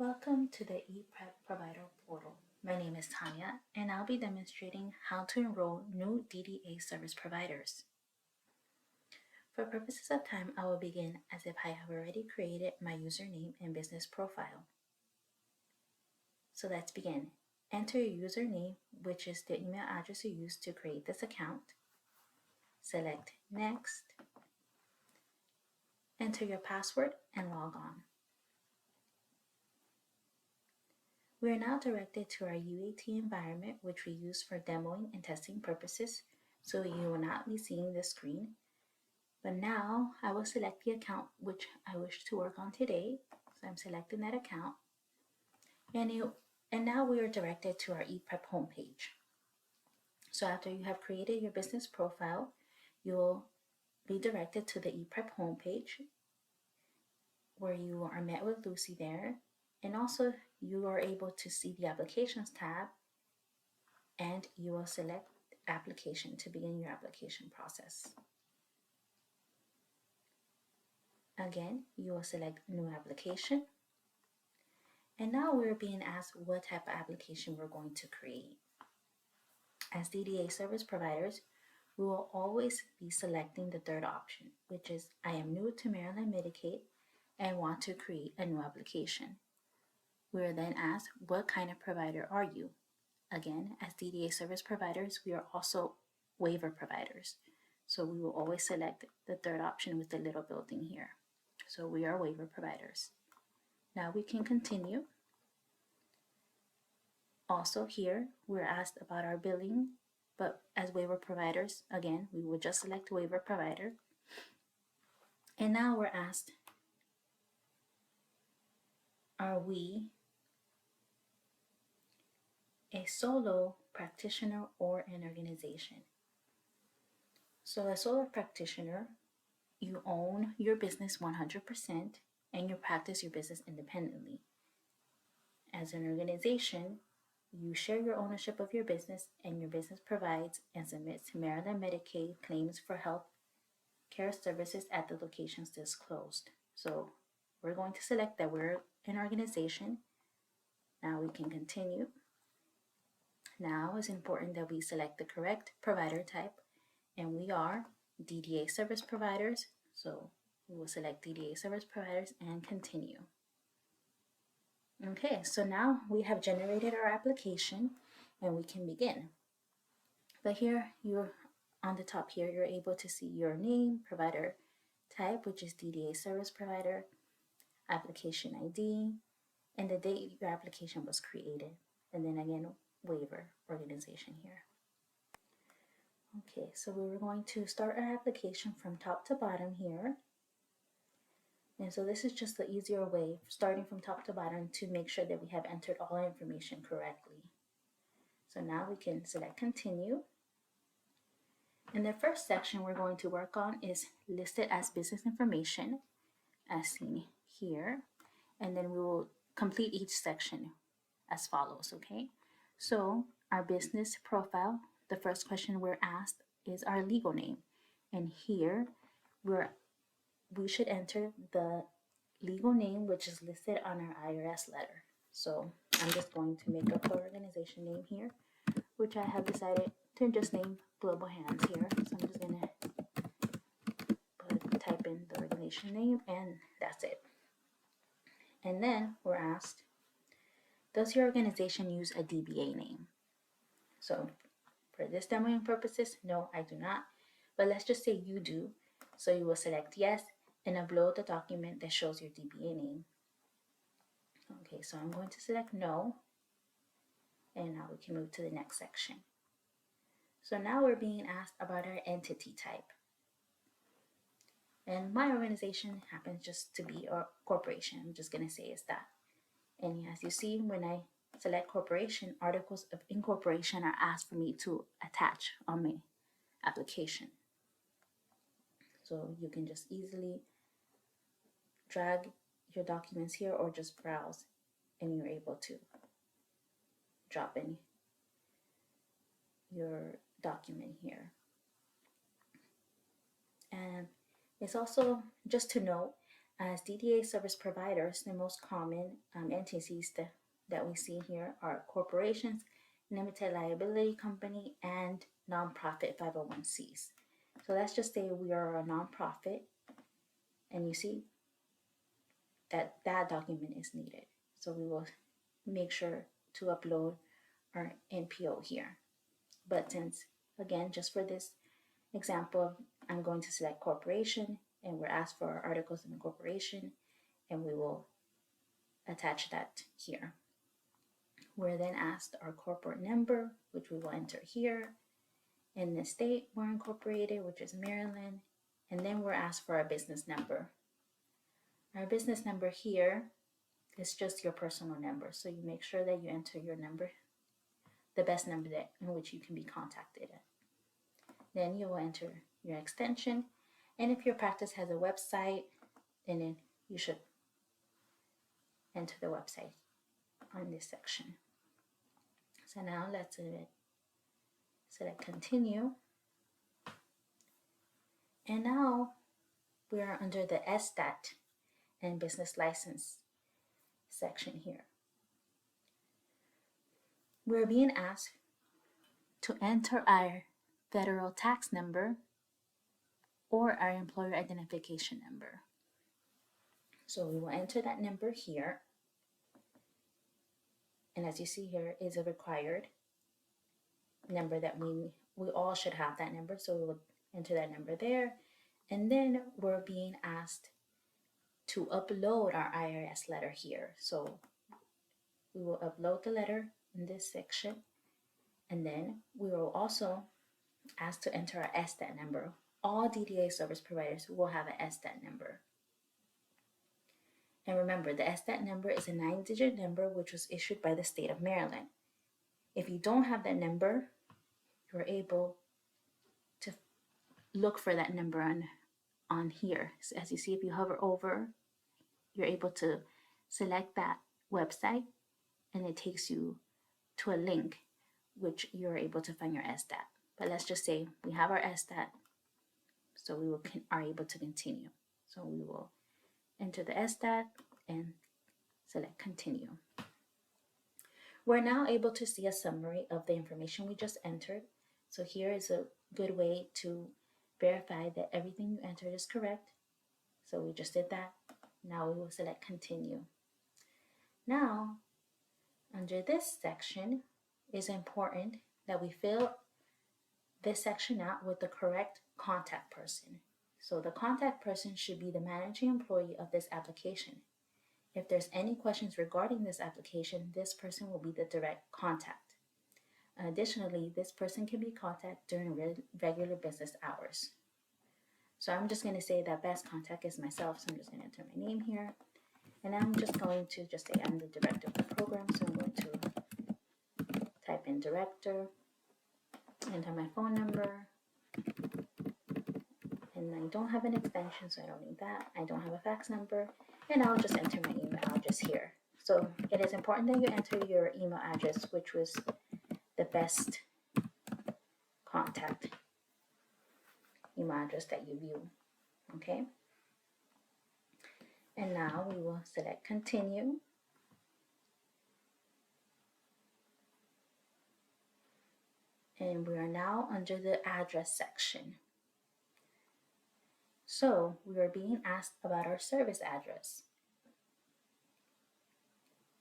Welcome to the ePrep Provider Portal. My name is Tanya, and I'll be demonstrating how to enroll new DDA service providers. For purposes of time, I will begin as if I have already created my username and business profile. So let's begin. Enter your username, which is the email address you used to create this account. Select Next. Enter your password and log on. We are now directed to our UAT environment, which we use for demoing and testing purposes, so you will not be seeing the screen. But now I will select the account which I wish to work on today. So I'm selecting that account. And now we are directed to our ePrep homepage. So after you have created your business profile, you will be directed to the ePrep homepage where you are met with Lucy there. And also you are able to see the applications tab, and you will select application to begin your application process. Again, you will select new application. And now we're being asked what type of application we're going to create. As DDA service providers, we will always be selecting the third option, which is I am new to Maryland Medicaid and want to create a new application. We are then asked, what kind of provider are you? Again, as DDA service providers, we are also waiver providers. So we will always select the third option with the little building here. So we are waiver providers. Now we can continue. Also here, we're asked about our billing, but as waiver providers, again, we will just select waiver provider. And now we're asked, are we a solo practitioner or an organization? So a solo practitioner, you own your business 100% and you practice your business independently. As an organization, you share your ownership of your business, and your business provides and submits to Maryland Medicaid claims for health care services at the locations disclosed. So we're going to select that we're an organization. Now we can continue. Now it's important that we select the correct provider type, and we are DDA service providers. So we will select DDA service providers and continue. Okay, so now we have generated our application and we can begin. But here, you're on the top here, you're able to see your name, provider type, which is DDA service provider, application ID, and the date your application was created. And then again, waiver organization here. Okay, so we're going to start our application from top to bottom here. And so this is just the easier way, starting from top to bottom, to make sure that we have entered all our information correctly. So now we can select continue. And the first section we're going to work on is listed as business information, as seen here. And then we will complete each section as follows, okay? So our business profile, the first question we're asked is our legal name. And here we should enter the legal name which is listed on our IRS letter. So I'm just going to make up the organization name here, which I have decided to just name Global Hands here. So I'm just gonna type in the organization name, and that's it. And then we're asked, does your organization use a DBA name? So for this demoing purposes, no, I do not. But let's just say you do. So you will select yes and upload the document that shows your DBA name. Okay, so I'm going to select no. And now we can move to the next section. So now we're being asked about our entity type. And my organization happens just to be a corporation. I'm just going to say it's that. And as you see, when I select corporation, articles of incorporation are asked for me to attach on my application. So you can just easily drag your documents here or just browse, and you're able to drop in your document here. And it's also just to note, As DDA service providers, the most common entities that we see here are corporations, limited liability company, and nonprofit 501(c)s. So let's just say we are a nonprofit, and you see that that document is needed. So we will make sure to upload our NPO here. But since, again, just for this example, I'm going to select corporation, and we're asked for our articles of incorporation, and we will attach that here. We're then asked our corporate number, which we will enter here. In the state we're incorporated, which is Maryland, and then we're asked for our business number. Our business number here is just your personal number, so you make sure that you enter your number, the best number that in which you can be contacted at. Then you will enter your extension, and if your practice has a website, then you should enter the website on this section. So now let's select continue, and now we are under the SStat and business license section here. We're being asked to enter our federal tax number or our employer identification number. So we will enter that number here. And as you see here is a required number that we all should have that number. So we will enter that number there. And then we're being asked to upload our IRS letter here. So we will upload the letter in this section. And then we will also ask to enter our SStat number. All DDA service providers will have an SStat number. And remember, the SStat number is a 9-digit number which was issued by the state of Maryland. If you don't have that number, you're able to look for that number on here. So as you see, if you hover over, you're able to select that website, and it takes you to a link which you're able to find your SStat. But let's just say we have our SStat, so we are able to continue. So we will enter the SStat and select continue. We're now able to see a summary of the information we just entered. So here is a good way to verify that everything you entered is correct. So we just did that. Now we will select continue. Now, under this section, it's important that we fill this section out with the correct contact person. So the contact person should be the managing employee of this application. If there's any questions regarding this application, this person will be the direct contact. Additionally, this person can be contacted during regular business hours. So I'm just going to say that best contact is myself, so I'm just going to enter my name here. And I'm just going to just say I'm the director of the program, so I'm going to type in director, enter my phone number, and I don't have an extension, so I don't need that. I don't have a fax number, and I'll just enter my email address here. So it is important that you enter your email address, which was the best contact email address that you view, okay? And now we will select continue. And we are now under the address section. So we are being asked about our service address.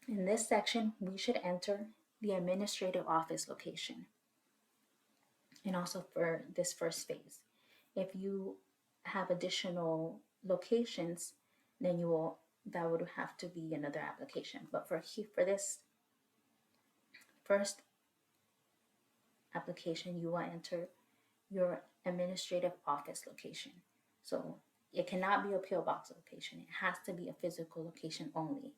In this section, we should enter the administrative office location. And also for this first phase. If you have additional locations, then that would have to be another application. But for this first application, you will enter your administrative office location. So it cannot be a PO box location. It has to be a physical location only.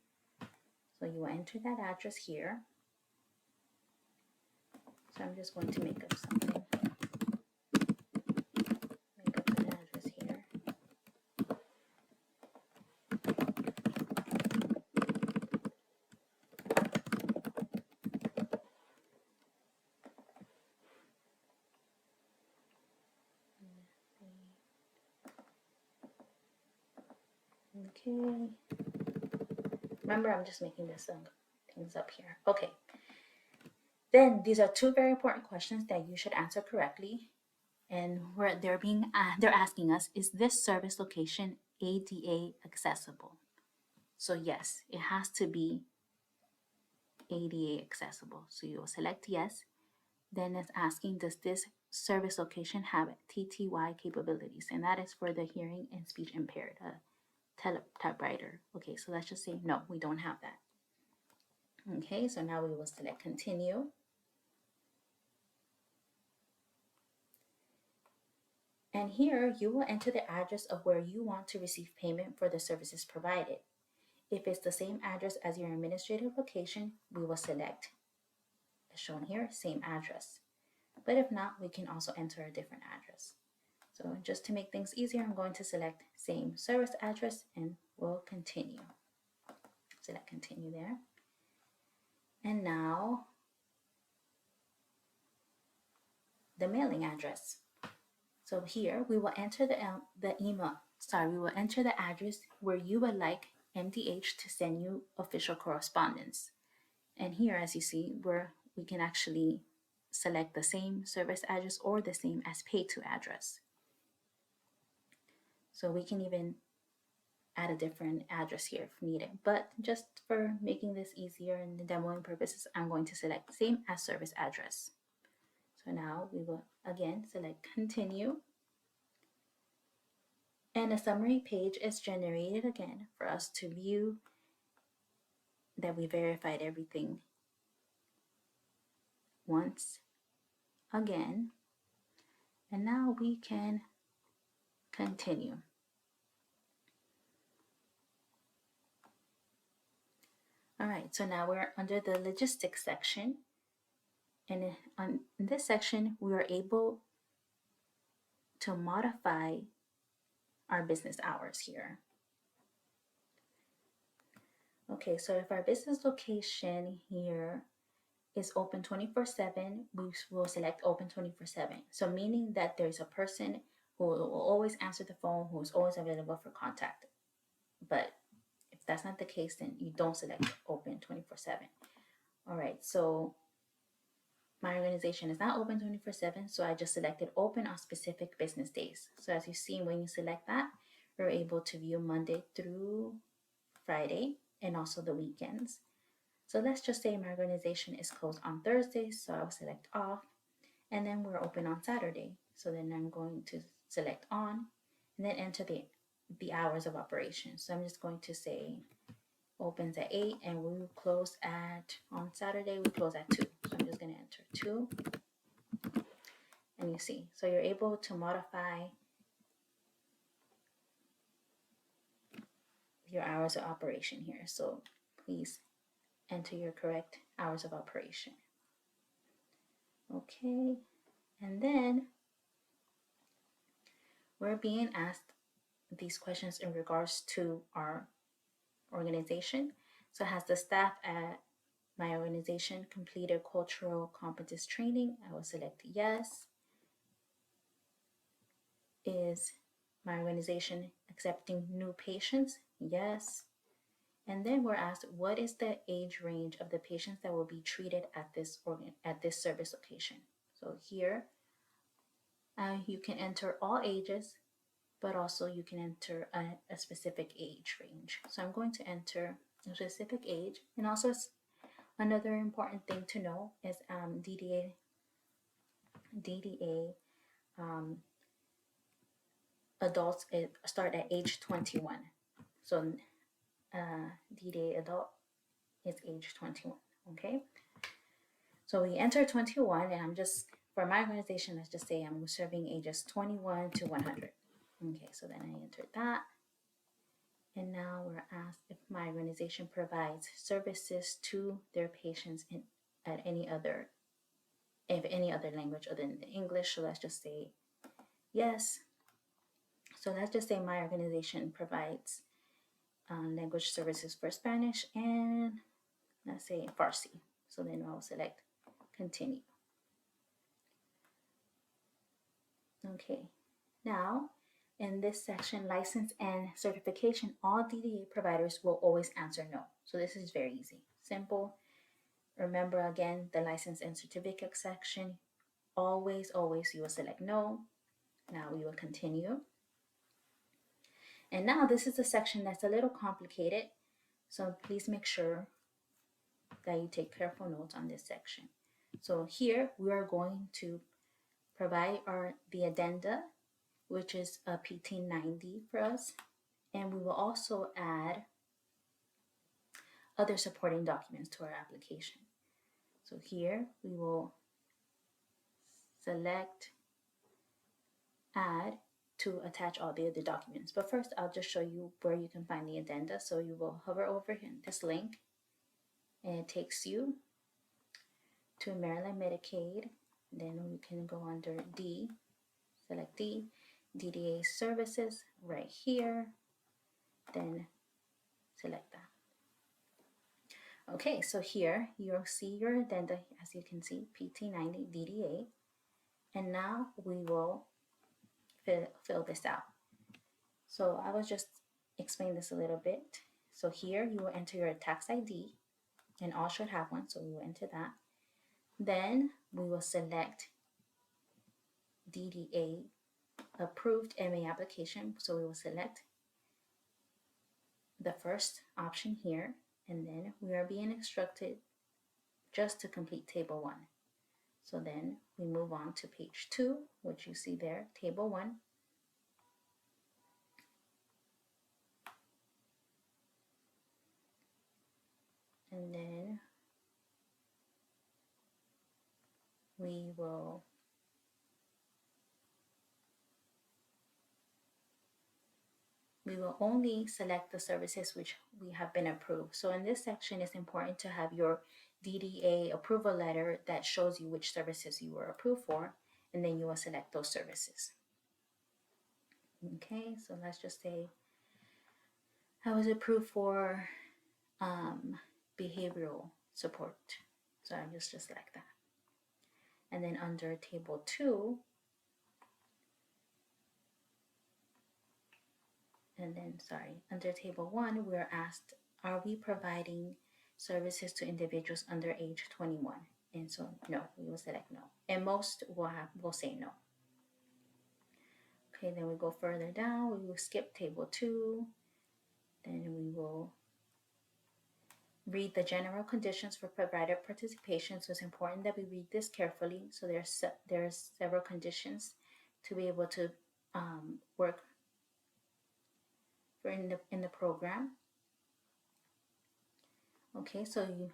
So you will enter that address here. So I'm just going to make up something. Make up an address here. Okay. Remember, I'm just making this things up here. Okay. Then these are two very important questions that you should answer correctly. And where they're asking us, is this service location ADA accessible? So yes, it has to be ADA accessible. So you will select yes. Then it's asking, does this service location have TTY capabilities? And that is for the hearing and speech impaired typewriter. Okay, so let's just say no, we don't have that. Okay, so now we will select continue. And here you will enter the address of where you want to receive payment for the services provided. If it's the same address as your administrative location, we will select, as shown here, same address. But if not, we can also enter a different address. So just to make things easier, I'm going to select same service address and we'll continue. Select continue there. And now the mailing address. So here we will enter we will enter the address where you would like MDH to send you official correspondence. And here, as you see, we can actually select the same service address or the same as pay to address. So we can even add a different address here if needed. But just for making this easier and the demoing purposes, I'm going to select same as service address. So now we will again select continue. And a summary page is generated again for us to view that we verified everything once again. And now we can continue. All right, so now we're under the logistics section. And in this section, we are able to modify our business hours here. Okay, so if our business location here is open 24/7, we will select open 24/7. So meaning that there's a person who will always answer the phone, who is always available for contact. But if that's not the case, then you don't select open 24/7. All right, so my organization is not open 24/7, so I just selected open on specific business days. So as you see, when you select that, we're able to view Monday through Friday and also the weekends. So let's just say my organization is closed on Thursday, so I'll select off, and then we're open on Saturday. So then I'm going to select on, and then enter the hours of operation. So I'm just going to say opens at 8 and we will close on Saturday, we close at 2. So I'm just going to enter 2. And you see, so you're able to modify your hours of operation here. So please enter your correct hours of operation. Okay, and then we're being asked these questions in regards to our organization. So has the staff at my organization completed cultural competence training? I will select yes. Is my organization accepting new patients? Yes. And then we're asked, what is the age range of the patients that will be treated at this service location? So here, you can enter all ages, but also you can enter a specific age range. So I'm going to enter a specific age. And also another important thing to know is DDA adults start at age 21. So DDA adult is age 21, okay? So we enter 21, and I'm just, for my organization, let's just say I'm serving ages 21 to 100. Okay, so then I entered that. And now we're asked if my organization provides services to their patients in any other language other than English. So let's just say yes. So let's just say my organization provides language services for Spanish and let's say Farsi. So then I'll select continue. Okay, now in this section, license and certification, all DDA providers will always answer no. So this is very easy, simple. Remember again, the license and certificate section, always you will select no. Now we will continue. And now this is a section that's a little complicated, so please make sure that you take careful notes on this section. So here we are going to provide the addenda, which is a PT90 for us, and we will also add other supporting documents to our application. So here we will select add to attach all the other documents. But first I'll just show you where you can find the addenda. So you will hover over here, this link, and it takes you to Maryland Medicaid. Then we can go under D, select D, DDA services right here, then select that. Okay, so here you'll see your addenda, as you can see, PT90 DDA, and now we will fill this out. So I will just explain this a little bit. So here you will enter your tax ID, and all should have one, so we will enter that. Then we will select DDA approved MA application, so we will select the first option here, and then we are being instructed just to complete table 1. So then we move on to page 2, which you see there, table 1. And then we will only select the services which we have been approved. So in this section, it's important to have your DDA approval letter that shows you which services you were approved for, and then you will select those services. Okay, so let's just say I was approved for behavioral support. So I just like that. And then under table 2, under table 1, we're asked, are we providing services to individuals under age 21? And so no, we will select no. And most will say no. Okay, then we go further down, we will skip table 2. Then we will read the general conditions for provider participation. So it's important that we read this carefully. So there's several conditions to be able to work in the program. Okay, so you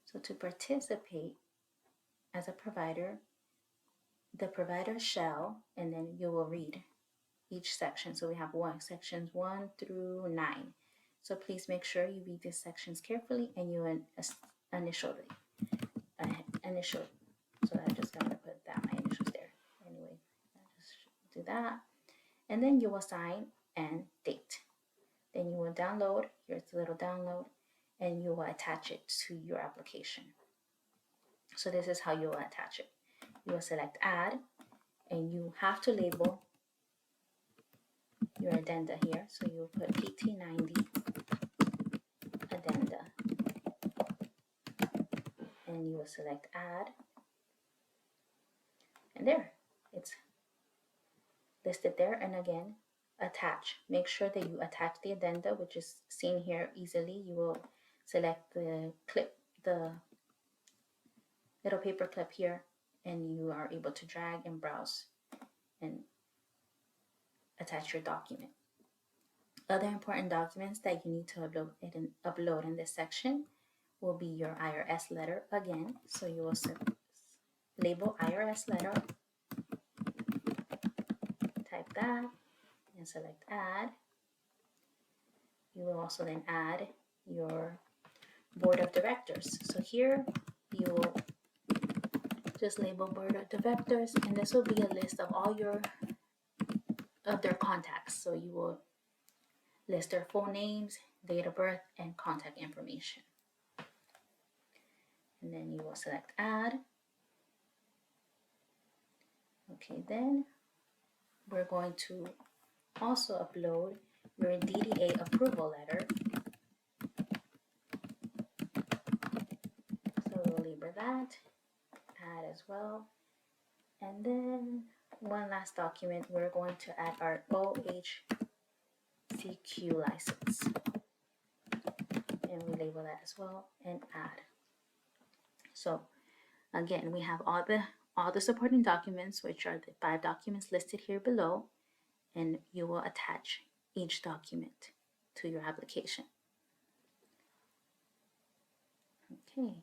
so to participate as a provider, the provider shall, and then you will read each section. So we have sections 1 through 9. So please make sure you read these sections carefully and you initial. So I'm just going to put my initials there. Anyway, I'll just do that. And then you will sign and date. Then you will download, here's the little download, and you will attach it to your application. So this is how you will attach it. You will select add, and you have to label your addenda here. So you will put PT90 addenda, and you will select add, and there, it's listed there. And again, attach. Make sure that you attach the addenda, which is seen here easily. You will select the little paper clip here, and you are able to drag and browse and attach your document. Other important documents that you need to upload in this section will be your IRS letter again. So you will label IRS letter, type that, and select add. You will also then add your board of directors. So here you will just label board of directors, and this will be a list of all their contacts. So you will list their full names, date of birth, and contact information. And then you will select add. Okay, then we're going to also upload your DDA approval letter. So we'll label that, add as well. And then one last document, we're going to add our OHCQ license. And we label that as well and add. So again, we have all the supporting documents, which are the 5 documents listed here below, and you will attach each document to your application. Okay,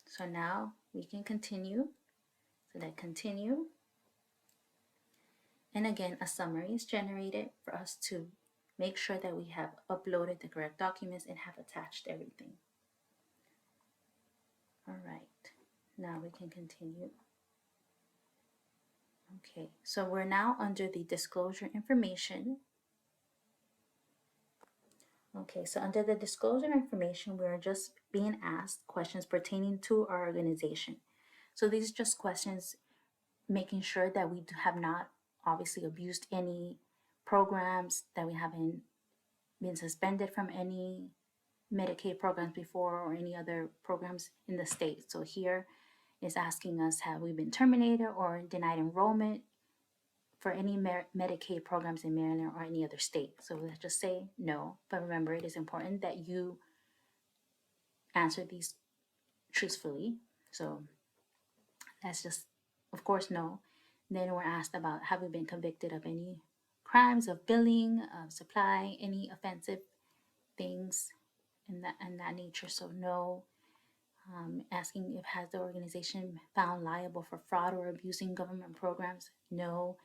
so now we can continue. Select continue. And again, a summary is generated for us to make sure that we have uploaded the correct documents and have attached everything. All right, now we can continue. Okay, so we're now under the disclosure information. Okay, so under the disclosure information, we're just being asked questions pertaining to our organization. So these are just questions making sure that we have not obviously abused any programs, that we haven't been suspended from any Medicaid programs before or any other programs in the state. So here is asking us, have we been terminated or denied enrollment for any Medicaid programs in Maryland or any other state? So let's just say no. But remember, it is important that you answer these truthfully. So that's just, of course, no. Then we're asked about, have we been convicted of any crimes of billing, of supply, any offensive things in that nature? So no. Asking if has the organization found liable for fraud or abusing government programs? No.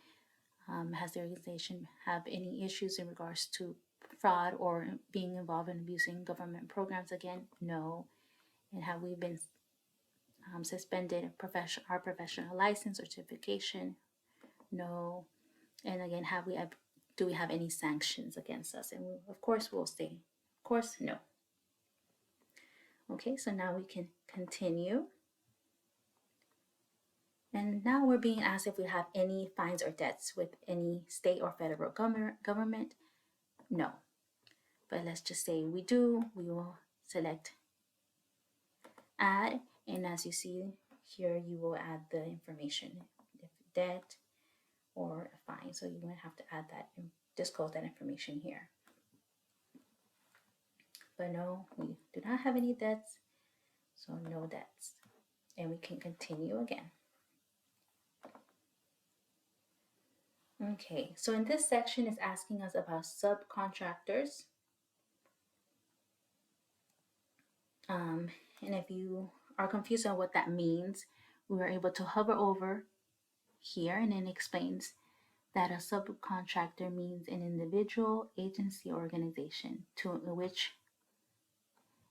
Has the organization have any issues in regards to fraud or being involved in abusing government programs? Again, no. And have we been suspended our professional license or certification? No. And again, do we have any sanctions against us? And of course we'll say, of course, no. Okay, so now we can continue. And now we're being asked if we have any fines or debts with any state or federal government. No. But let's just say we do. We will select add. And as you see here, you will add the information, if debt or a fine. So you won't have to add that and disclose that information here. But no, we do not have any debts. So no debts. And we can continue again. Okay, so in this section is asking us about subcontractors. And if you are confused on what that means, we are able to hover over here and it explains that a subcontractor means an individual, agency, or organization to which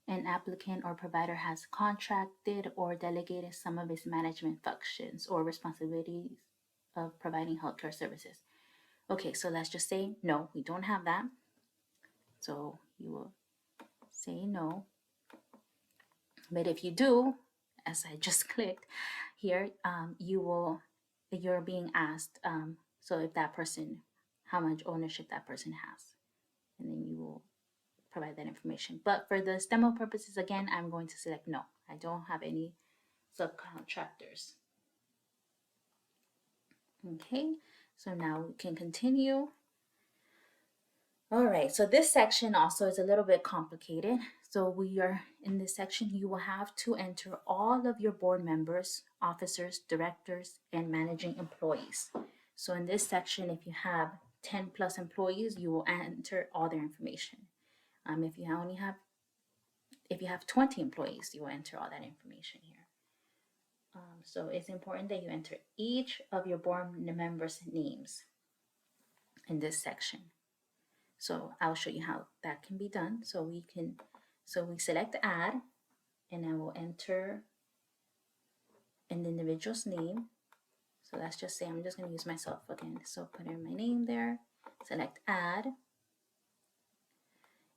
an applicant or provider has contracted or delegated some of its management functions or responsibilities of providing healthcare services. Okay, so let's just say no, we don't have that. So you will say no. But if you do, as I just clicked here, you're being asked, so if that person, how much ownership that person has, and then you will provide that information. But for the demo purposes, again, I'm going to select no. I don't have any subcontractors. Okay, so now we can continue. All right, so this section also is a little bit complicated. So we are in this section, you will have to enter all of your board members, officers, directors, and managing employees. So in this section, if you have 10 plus employees, you will enter all their information. If you have 20 employees, you will enter all that information here. So it's important that you enter each of your board members' names in this section. So I'll show you how that can be done. So we select add, and I will enter an individual's name. So let's just say I'm just going to use myself again. So put in my name there, select add.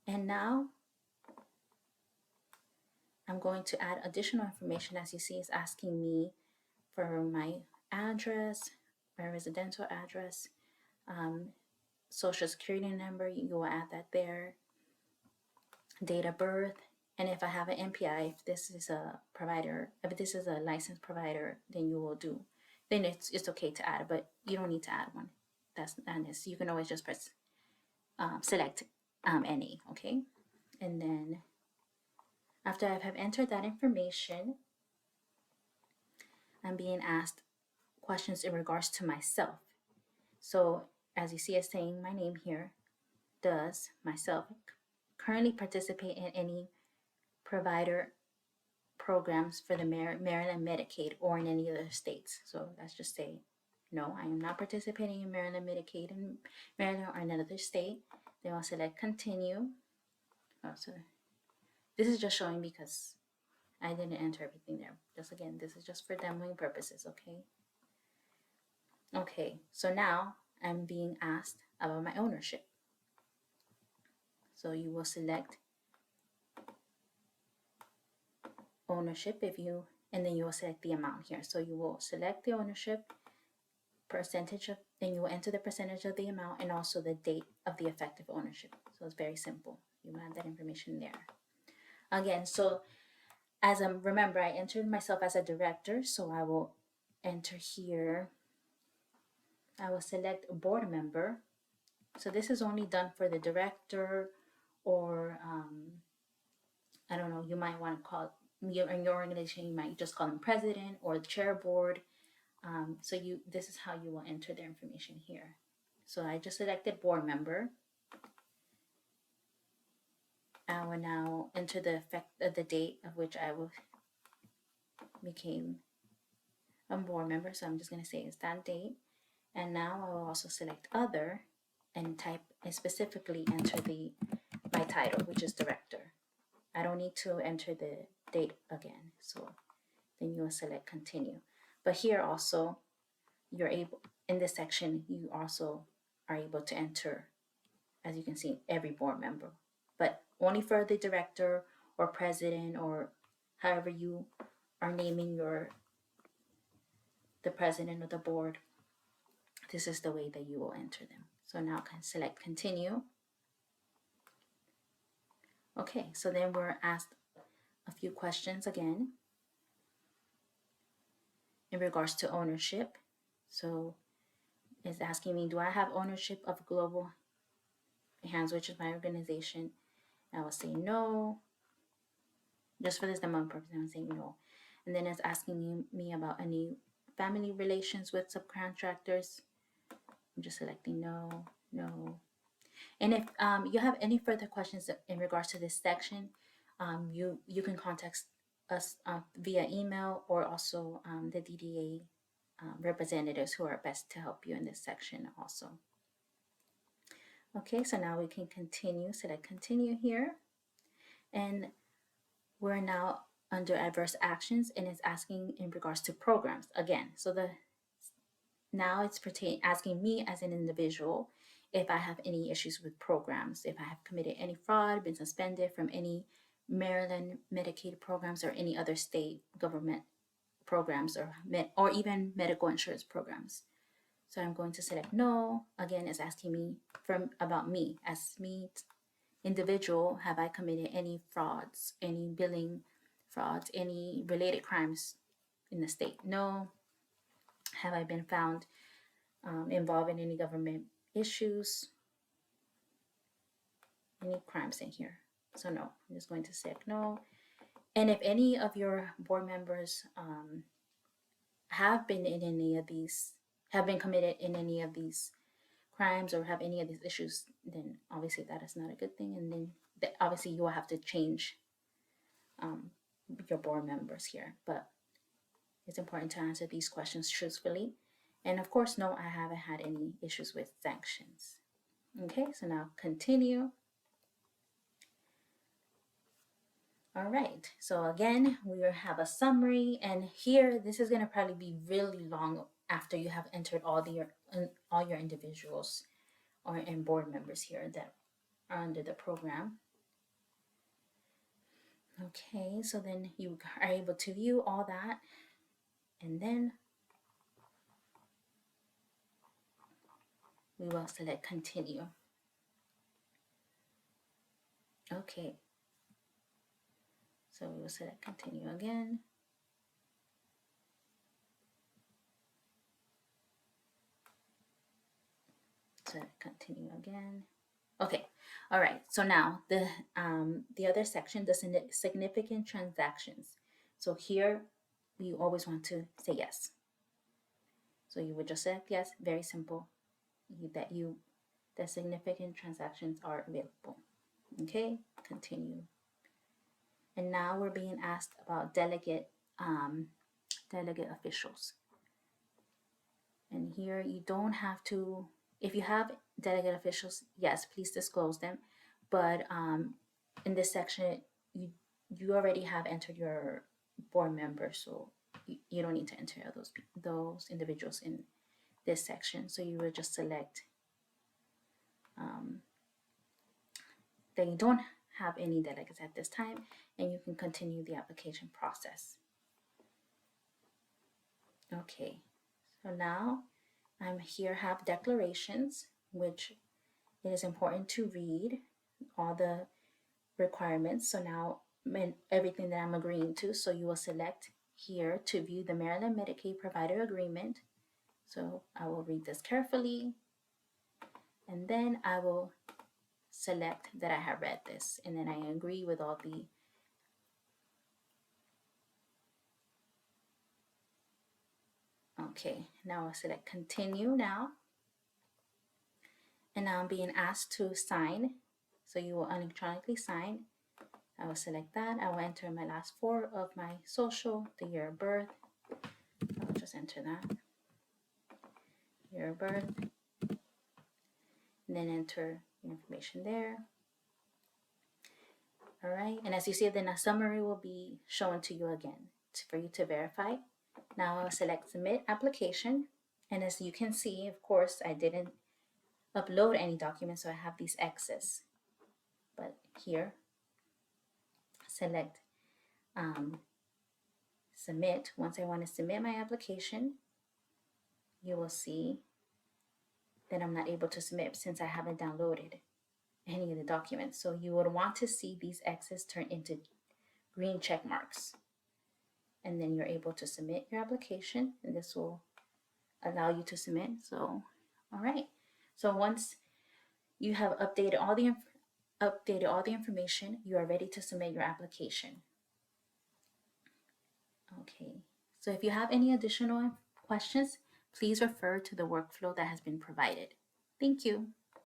And now I'm going to add additional information. As you see, it's asking me for my address, my residential address, Social security number, you will add that there, date of birth, and if I have an MPI, if this is a provider, if this is a licensed provider, then you will do, then it's okay to add, but you don't need to add one. That's not necessary. You can always just press select any, okay? And then after I have entered that information, I'm being asked questions in regards to myself. So as you see, it's saying my name here. Does myself currently participate in any provider programs for the Maryland Medicaid or in any other states? So let's just say, no, I am not participating in Maryland Medicaid in Maryland or another state. Then I'll select continue. Oh, so this is just showing because I didn't enter everything there. Just again, this is just for demoing purposes, okay? Okay, so now I'm being asked about my ownership. So you will select ownership and then you will select the amount here. So you will select the ownership percentage of, then you will enter the percentage of the amount and also the date of the effective ownership. So it's very simple. You add that information there. Again, so remember, I entered myself as a director, so I will enter here. I will select a board member. So this is only done for the director, or I don't know, you might want to call in your organization, you might just call them president or the chair board. So this is how you will enter the information here. So I just selected board member. I will now enter the date of which I became a board member. So I'm just going to say it's that date. And now I will also select other and type and specifically enter my title, which is director. I don't need to enter the date again. So then you will select continue. But here also, you're able, in this section, you also are able to enter, as you can see, every board member, but only for the director or president or however you are naming the president of the board. This is the way that you will enter them. So now I can select continue. Okay, so then we're asked a few questions again in regards to ownership. So it's asking me, do I have ownership of Global Hands, which is my organization? I will say no. Just for this demo purpose, I'm saying no. And then it's asking me about any family relations with subcontractors. I'm just selecting no, no. And if you have any further questions in regards to this section, you can contact us via email or also the DDA representatives who are best to help you in this section also. Okay, so now we can continue. Select continue here. And we're now under adverse actions, and it's asking in regards to programs again. So now it's asking me as an individual if I have any issues with programs, if I have committed any fraud, been suspended from any Maryland Medicaid programs or any other state government programs or even medical insurance programs. So I'm going to select no. Again, it's asking me about me as me individual. Have I committed any frauds, any billing frauds, any related crimes in the state? No. Have I been found involved in any government issues, any crimes in here? So no, I'm just going to select no. And if any of your board members have been committed in any of these crimes or have any of these issues, then obviously that is not a good thing. And then obviously you will have to change your board members here. But it's important to answer these questions truthfully. And of course, no, I haven't had any issues with sanctions. Okay, so now continue. All right, so again, we have a summary, and here, this is gonna probably be really long after you have entered all your individuals and board members here that are under the program. Okay, so then you are able to view all that, and then we will select continue. Okay, so we will select continue again. Select continue again. Okay, all right, so now the other section, the significant transactions. So here we always want to say yes. So you would just select yes, very simple, that significant transactions are available. Okay, continue. And now we're being asked about delegate officials. And here you don't have to, if you have delegate officials, yes, please disclose them. But in this section, you already have entered your board members, so you don't need to enter those individuals in this section. So you will just select that you don't have any delegates at this time, and you can continue the application process. Okay, so now I'm here have declarations, which it is important to read all the requirements. So now everything that I'm agreeing to, so you will select here to view the Maryland Medicaid Provider Agreement. So I will read this carefully, and then I will select that I have read this, and then I agree with all the okay. Now I'll select continue now, and now I'm being asked to sign, so you will electronically sign. I will select that. I will enter my last four of my social, the year of birth. I will just enter that, year of birth, and then enter the information there. All right, and as you see, then a summary will be shown to you again for you to verify. Now I'll select submit application, and as you can see, of course, I didn't upload any documents, so I have these X's. But here, select submit. Once I want to submit my application, you will see that I'm not able to submit since I haven't downloaded any of the documents. So you would want to see these X's turn into green check marks. And then you're able to submit your application, and this will allow you to submit. So, all right. So once you have updated all the information, you are ready to submit your application. Okay. So if you have any additional questions, please refer to the workflow that has been provided. Thank you.